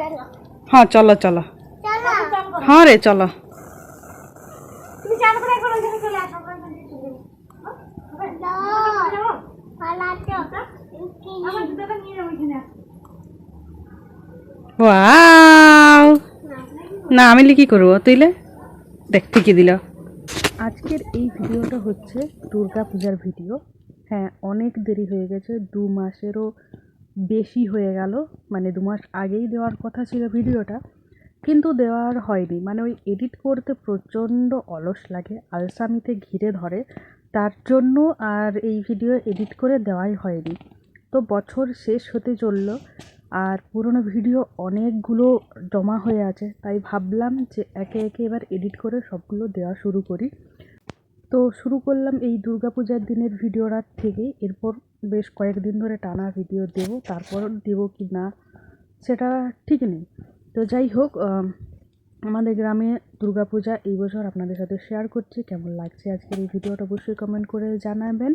हाँ चलो चलो हाँ रे चलो ওয়াও না আমি কি করব তুইলে দেখ ঠিকই দিল। আজকের এই ভিডিওটা হচ্ছে দুর্গা পূজার ভিডিও। হ্যাঁ অনেক দেরি হয়ে গেছে, 2 মাসেরও বেশি হয়ে গেল, মানে 2 মাস আগেই দেওয়ার কথা ছিল ভিডিওটা, কিন্তু দেওয়ার হয়নি। মানে ওই এডিট করতে প্রচণ্ড অলস লাগে, আলসামিতে ঘিরে ধরে, তার জন্য আর এই ভিডিও এডিট করে দেওয়াই হয়নি। তো বছর শেষ হতে চললো আর পুরনো ভিডিও অনেকগুলো জমা হয়ে আছে, তাই ভাবলাম যে একে একে এবার এডিট করে সবগুলো দেওয়া শুরু করি। তো শুরু করলাম এই দুর্গাপূজার দিনের ভিডিওটার থেকেই। এরপর বেশ কয়েকদিন ধরে টানা ভিডিও দেব, তারপর দেব কি না সেটা ঠিক নেই। তো যাই হোক, আমাদের গ্রামে দুর্গাপূজা এই বছর আপনাদের সাথে শেয়ার করছি। কেমন লাগছে আজকের এই ভিডিওটা অবশ্যই কমেন্ট করে জানাবেন।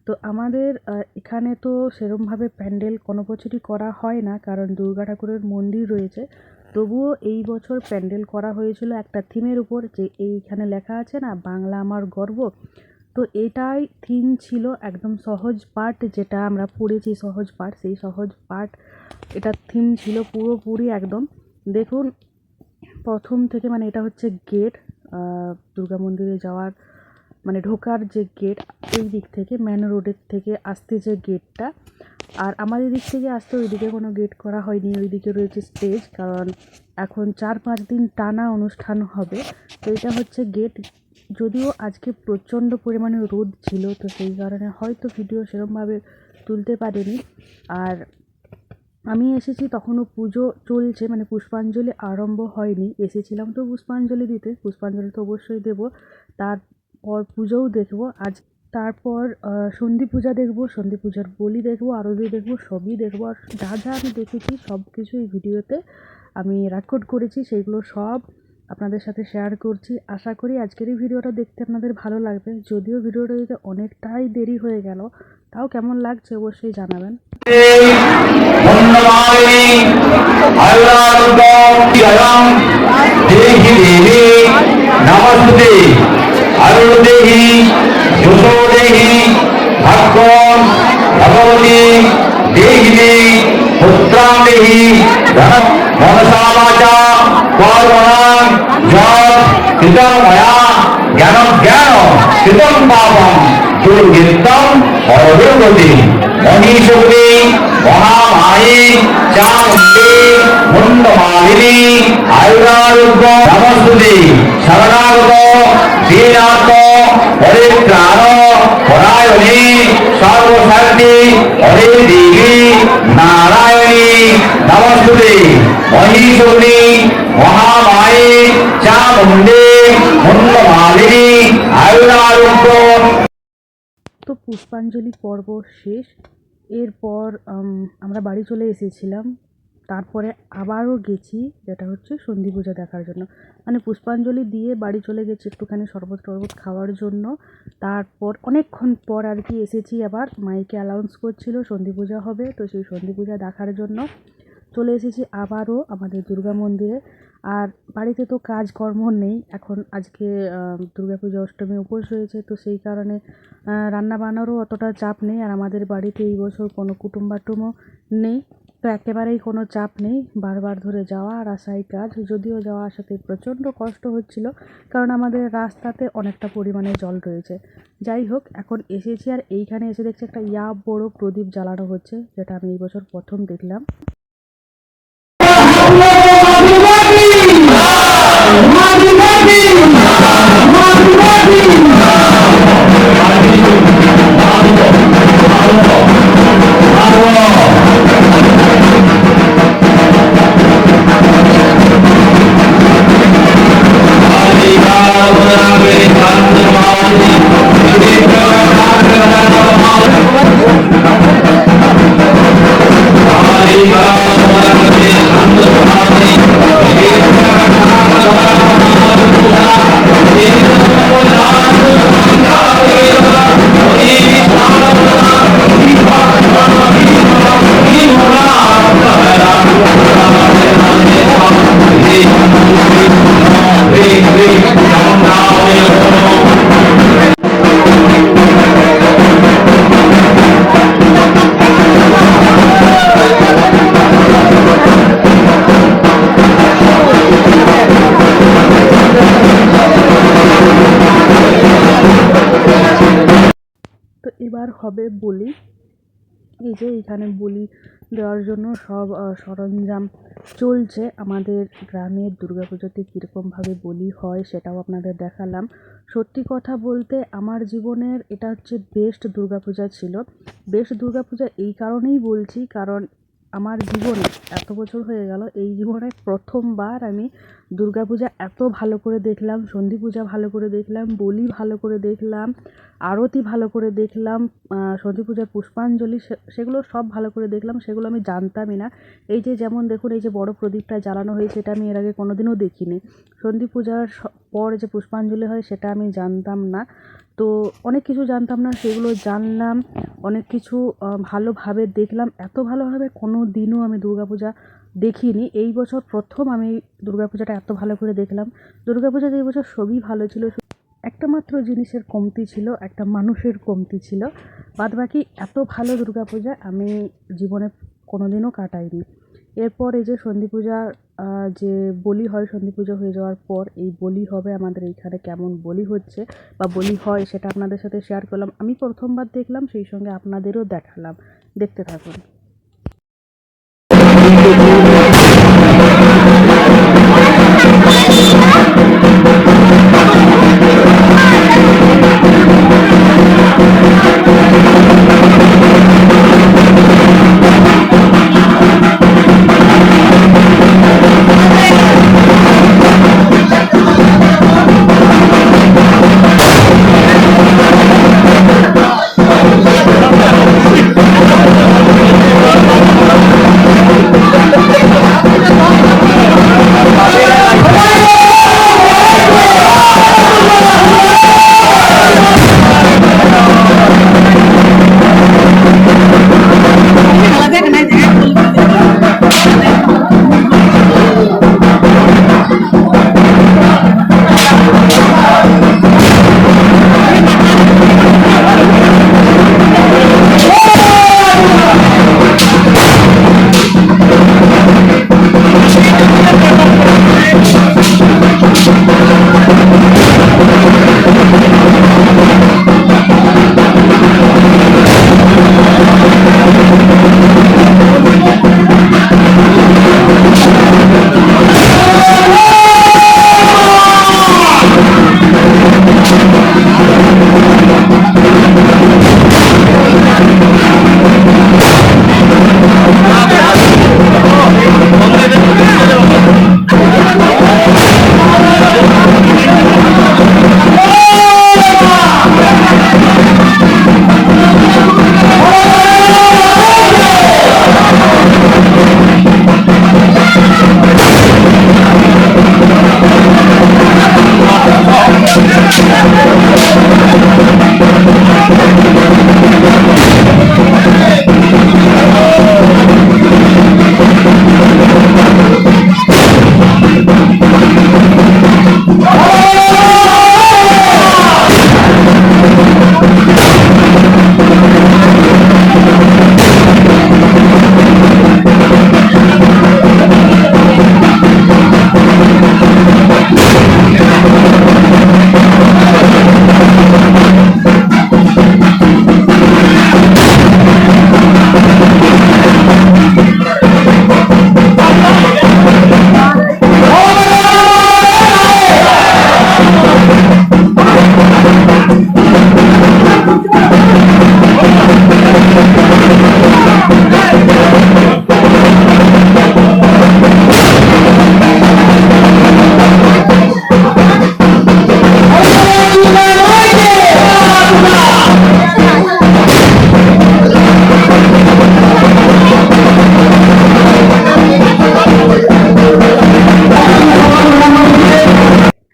তো আমাদের এখানে তো সেরমভাবে প্যান্ডেল কোনো বছরই করা হয় না, কারণ দুর্গা ঠাকুরের মন্দির রয়েছে। তবুও এই বছর প্যান্ডেল করা হয়েছিল একটা থিমের উপর, যে এইখানে লেখা আছে না বাংলা আমার গর্ব। তো এটাই থিম ছিল, একদম সহজ পাঠ, যেটা আমরা পড়েছি সহজ পাঠ, সেই সহজ পাঠ এটা থিম ছিল পুরোপুরি একদম। দেখুন প্রথম থেকে, মানে এটা হচ্ছে গেট, দুর্গা মন্দিরে যাওয়ার মানে ঢোকার যে গেট, এই দিক থেকে মেন রোডের থেকে আসতে যে গেটটা, আর আমাদের দিক থেকে আসতে ওইদিকে কোনো গেট করা হয়নি, ওইদিকে রয়েছে স্টেজ, কারণ এখন 4-5 দিন টানা অনুষ্ঠান হবে। তো এটা হচ্ছে গেট। যদিও আজকে প্রচণ্ড পরিমাণে রোদ ছিল, তো সেই কারণে হয়তো ভিডিও সেরকমভাবে তুলতে পারিনি। আর আমি এসেছি তখনও পুজো চলছে, মানে পুষ্পাঞ্জলি আরম্ভ হয়নি। এসেছিলাম তো পুষ্পাঞ্জলি দিতে, পুষ্পাঞ্জলি তো অবশ্যই দেবো, তারপর পুজোও দেখবো আজ। তারপর সন্ধি পূজা দেখবো, সন্ধি পূজার বলি দেখবো, আরতি দেখবো, সবই দেখবো। আর যা যা আমি দেখেছি সব কিছু এই ভিডিওতে আমি রেকর্ড করেছি, সেইগুলো সব আপনাদের সাথে শেয়ার করছি। আশা করি আজকের এই ভিডিওটা দেখতে আপনাদের ভালো লাগবে। যদিও ভিডিওটা দিতে অনেকটাই দেরি হয়ে গেল, তাও কেমন লাগছে অবশ্যই জানাবেন। নমস্তে আরুদেহি যশোদেহি ভাগ্যম ভগবতী দেহিনী পুত্রামেহি মনসা বাচা কর্মণাং যৎ কৃতং ময়া জ্ঞানম কৃতং পাপম দুর্গিতং অদুর্গতি মনীষী মহামায়ী চামুণ্ডী মুন্ডমালিনী আয়ুরারোগ্য নমস্তুতে শরণাগত দীনাথ পরিত্রাণ পরায়ণী সর্বশক্তি হরে দেবী নারায়ণী নমস্তুতে মনীষী মহামায়ী চামুণ্ডী মুন্ডমালিনী আয়ুরারোগ্য। তো পুষ্পাঞ্জলি পর্ব শেষ। এরপর আমরা বাড়ি চলে এসেছিলাম। তারপরে আবারও গেছি, যেটা হচ্ছে সন্ধি পূজা দেখার জন্য। মানে পুষ্পাঞ্জলি দিয়ে বাড়ি চলে গেছি একটুখানি শরবত টরবত খাওয়ার জন্য। তারপর অনেকক্ষণ পর আর কি এসেছি, আবার মাইকে অ্যানাউন্স করছিল সন্ধি পূজা হবে, তো সেই সন্ধি পূজা দেখার জন্য চলে এসেছি আবারও আমাদের দুর্গা মন্দিরে। আর বাড়িতে তো কাজকর্ম নেই এখন, আজকে দুর্গাপূজা অষ্টমী উপোস হয়েছে, তো সেই কারণে রান্না বান্নারও অতটা চাপ নেই। আর আমাদের বাড়িতে এই বছর কোনো কুটুম্বাটুমও নেই, তো একেবারেই কোনো চাপ নেই। বারবার ধরে যাওয়া আর আসাই কাজ। যদিও যাওয়া আসাতে প্রচণ্ড কষ্ট হচ্ছিল, কারণ আমাদের রাস্তাতে অনেকটা পরিমাণে জল রয়েছে। যাই হোক, এখন এসেছি আর এইখানে এসে দেখছি একটা বড় প্রদীপ জ্বালানো হচ্ছে, যেটা আমি এই বছর প্রথম দেখলাম। Hare এবার হবে বলি। এই যে এখানে বলি দেওয়ার জন্য সব সরঞ্জাম চলছে। আমাদের গ্রামের দুর্গাপুজোতে কীরকমভাবে বলি হয় সেটাও আপনাদের দেখালাম। সত্যি কথা বলতে আমার জীবনের এটা হচ্ছে বেস্ট দুর্গাপূজা ছিল। বেস্ট দুর্গাপূজা এই কারণেই বলছি, কারণ আমার জীবনে এত বছর হয়ে গেল, এই জীবনে প্রথমবার আমি দুর্গাপূজা এত ভালো করে দেখলাম, সন্ধি পূজা ভালো করে দেখলাম, বলি ভালো করে দেখলাম, আরতি ভালো করে দেখলাম, সন্ধি পূজার পুষ্পাঞ্জলি সেগুলো সব ভালো করে দেখলাম। সেগুলো আমি জানতামই না। এই যে যেমন দেখুন, এই যে বড় প্রদীপটা জ্বালানো হয়েছে, এটা আমি এর আগে কোনোদিনও দেখিনি। সন্ধি পূজার পর যে পুষ্পাঞ্জলি হয় সেটা আমি জানতাম না। তো অনেক কিছু জানতাম না, সেগুলো জানলাম, অনেক কিছু ভালোভাবে দেখলাম। এত ভালোভাবে কোনো দিনও আমি দুর্গাপূজা দেখিনি। এই বছর প্রথম আমি দুর্গাপূজাটা এত ভালো করে দেখলাম। দুর্গাপূজাতে এই বছর সবই ভালো ছিল, একটা মাত্র জিনিসের কমতি ছিল, একটা মানুষের কমতি ছিল। বাদবাকি এত ভালো দুর্গাপূজা আমি জীবনে কোনোদিনও কাটাইনি। এরপর এই যে সন্ধি পূজা, যে বলি হয়, সন্ধি পুজো হয়ে যাওয়ার পর এই বলি হবে। আমাদের এইখানে কেমন বলি হচ্ছে বা বলি হয় সেটা আপনাদের সাথে শেয়ার করলাম। আমি প্রথমবার দেখলাম, সেই সঙ্গে আপনাদেরও দেখালাম। দেখতে থাকুন।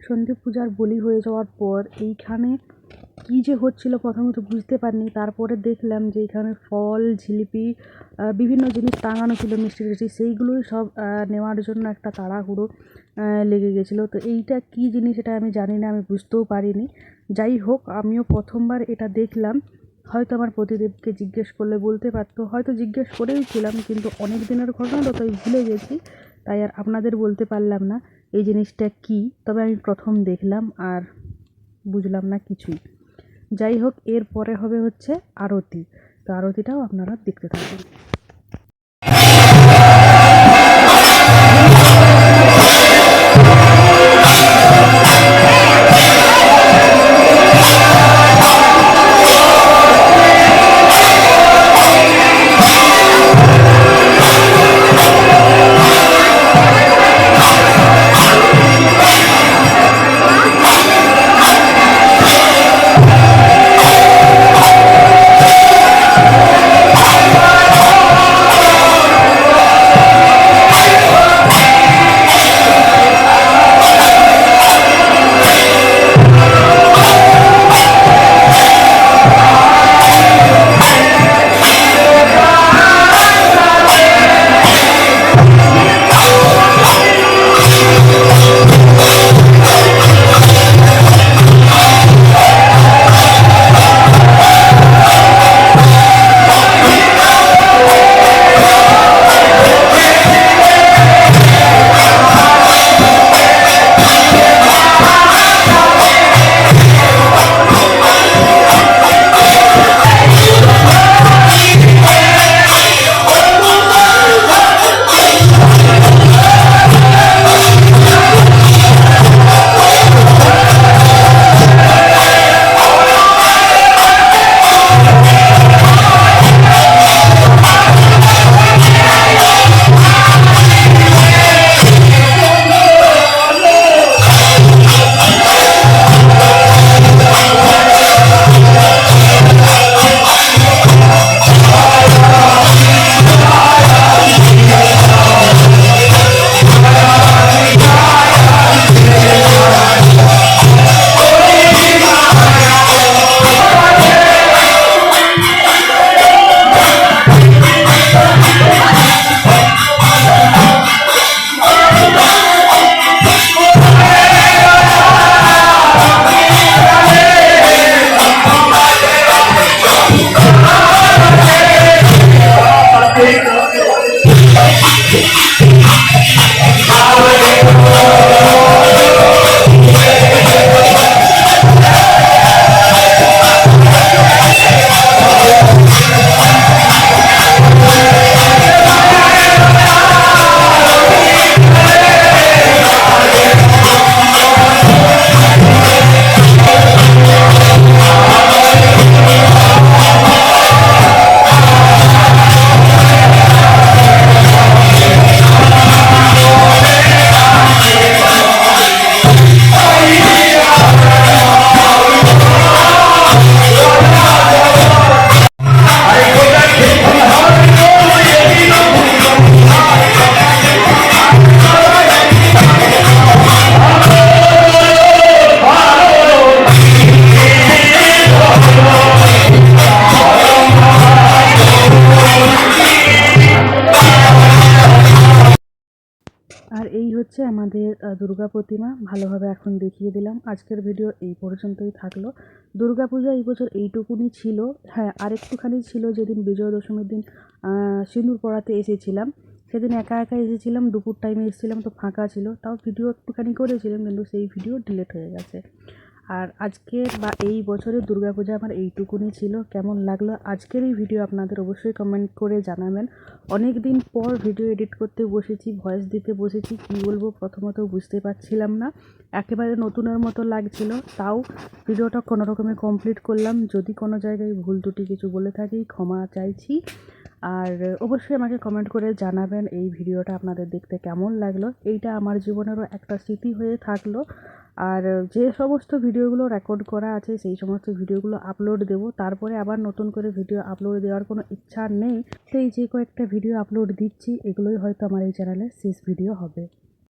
সন্ধি পূজার বলি হয়ে যাওয়ার পর এইখানে কী যে হচ্ছিল প্রথমে তো বুঝতে পারিনি। তারপরে দেখলাম যে এখানে ফল, জিলিপি, বিভিন্ন জিনিস টাঙানো ছিল, মিষ্টি টিষ্টি, সেইগুলোই সব নেওয়ার জন্য একটা তাড়াহুড়ো লেগে গেছিলো। তো এইটা কী জিনিস এটা আমি জানি না, আমি বুঝতেও পারিনি। যাই হোক, আমিও প্রথমবার এটা দেখলাম। হয়তো আমার প্রতিদেবকে জিজ্ঞেস করলে বলতে পারতো, হয়তো জিজ্ঞেস করেও ছিলাম, কিন্তু অনেক দিনের ঘটনা তো, তাই ভুলে গেছি, তাই আর আপনাদের বলতে পারলাম না এই জিনিসটা কী। তবে আমি প্রথম দেখলাম আর বুঝলাম না কিছুই। যাই হোক, এরপরে হবে হচ্ছে আরতি। তো আরতিটাও আপনারা দেখতে থাকুন। আর এই হচ্ছে আমাদের দুর্গা প্রতিমা, ভালোভাবে এখন দেখিয়ে দিলাম। আজকের ভিডিও এই পর্যন্তই থাকলো। দুর্গা পূজা এই বছর এইটুকুনি ছিল। হ্যাঁ, আরেকটুখানি ছিল যেদিন বিজয়া দশমীর দিন সিঁদুর পড়াতে এসেছিলাম। সেদিন একা একা এসেছিলাম, দুপুর টাইমে এসেছিলাম, তো ফাঁকা ছিল, তাও ভিডিও একটুখানি করেছিলাম, কিন্তু সেই ভিডিও ডিলিট হয়ে গেছে। আর আজকের বা এই বছরের দুর্গাপূজা আমার এইটুকুনি ছিল। কেমন লাগলো আজকের এই ভিডিও আপনাদের অবশ্যই কমেন্ট করে জানাবেন। অনেক দিন পর ভিডিও এডিট করতে বসেছি, ভয়েস দিতে বসেছি, কী বলবো প্রথমত বুঝতে পারছিলাম না, একেবারে নতুনের মতো লাগছিল। তাও ভিডিওটা কোনো রকমে কমপ্লিট করলাম। যদি কোনো জায়গায় ভুল ত্রুটি কিছু বলে থাকি ক্ষমা চাইছি। আর অবশ্যই আমাকে কমেন্ট করে জানাবেন এই ভিডিওটা আপনাদের দেখতে কেমন লাগলো। এইটা আমার জীবনেরও একটা স্মৃতি হয়ে থাকলো। আর যে সমস্ত ভিডিওগুলো রেকর্ড করা আছে সেই সমস্ত ভিডিওগুলো আপলোড দেব, তারপরে আবার নতুন করে ভিডিও আপলোড দেওয়ার কোনো ইচ্ছা নেই। সেই যে কয়েকটা ভিডিও আপলোড দিচ্ছি এগুলোই হয়তো আমার এই চ্যানেলে শেষ ভিডিও হবে।